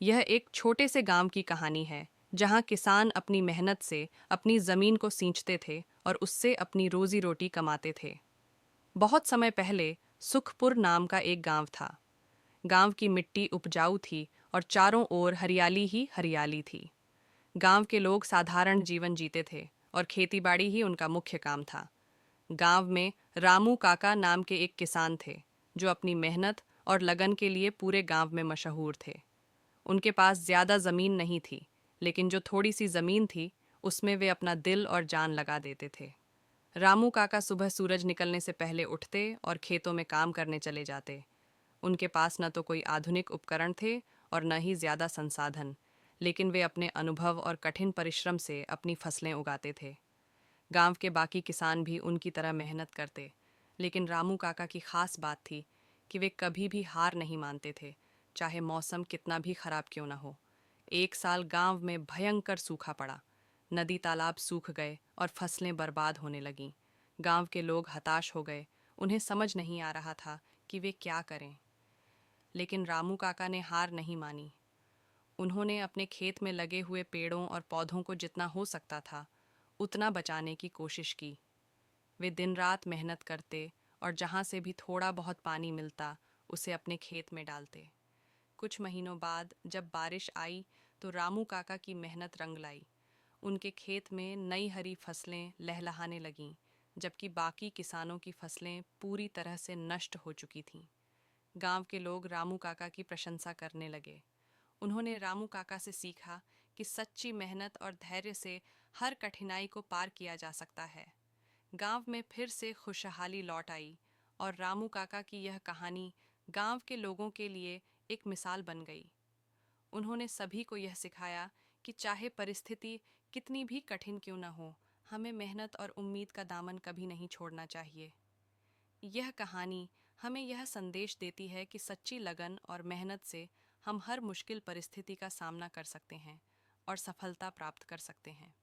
यह एक छोटे से गांव की कहानी है जहां किसान अपनी मेहनत से अपनी जमीन को सींचते थे और उससे अपनी रोजी रोटी कमाते थे। बहुत समय पहले सुखपुर नाम का एक गांव था। गांव की मिट्टी उपजाऊ थी और चारों ओर हरियाली ही हरियाली थी। गांव के लोग साधारण जीवन जीते थे और खेतीबाड़ी ही उनका मुख्य काम था। गांव में रामू काका नाम के एक किसान थे जो अपनी मेहनत और लगन के लिए पूरे गांव में मशहूर थे। उनके पास ज्यादा जमीन नहीं थी, लेकिन जो थोड़ी सी जमीन थी उसमें वे अपना दिल और जान लगा देते थे। रामू काका सुबह सूरज निकलने से पहले उठते और खेतों में काम करने चले जाते। उनके पास न तो कोई आधुनिक उपकरण थे और न ही ज्यादा संसाधन, लेकिन वे अपने अनुभव और कठिन परिश्रम से अपनी फसलें उगाते थे। गांव के बाकी किसान भी उनकी तरह मेहनत करते, लेकिन रामू काका की खास बात थी कि वे कभी भी हार नहीं मानते थे, चाहे मौसम कितना भी खराब क्यों न हो। एक साल गांव में भयंकर सूखा पड़ा। नदी तालाब सूख गए और फसलें बर्बाद होने लगीं। गांव के लोग हताश हो गए। उन्हें समझ नहीं आ रहा था कि वे क्या करें। लेकिन रामू काका ने हार नहीं मानी। उन्होंने अपने खेत में लगे हुए पेड़ों और पौधों को जितना हो सकता था उतना बचाने की कोशिश की। वे दिन रात मेहनत करते और जहाँ से भी थोड़ा बहुत पानी मिलता उसे अपने खेत में डालते। कुछ महीनों बाद जब बारिश आई तो रामू काका की मेहनत रंग लाई। उनके खेत में नई हरी फसलें लहलहाने लगीं, जबकि बाकी किसानों की फसलें पूरी तरह से नष्ट हो चुकी थीं। गांव के लोग रामू काका की प्रशंसा करने लगे। उन्होंने रामू काका से सीखा कि सच्ची मेहनत और धैर्य से हर कठिनाई को पार किया जा सकता है। गांव में फिर से खुशहाली लौट आई और रामू काका की यह कहानी गांव के लोगों के लिए एक मिसाल बन गई। उन्होंने सभी को यह सिखाया कि चाहे परिस्थिति कितनी भी कठिन क्यों न हो, हमें मेहनत और उम्मीद का दामन कभी नहीं छोड़ना चाहिए। यह कहानी हमें यह संदेश देती है कि सच्ची लगन और मेहनत से हम हर मुश्किल परिस्थिति का सामना कर सकते हैं और सफलता प्राप्त कर सकते हैं।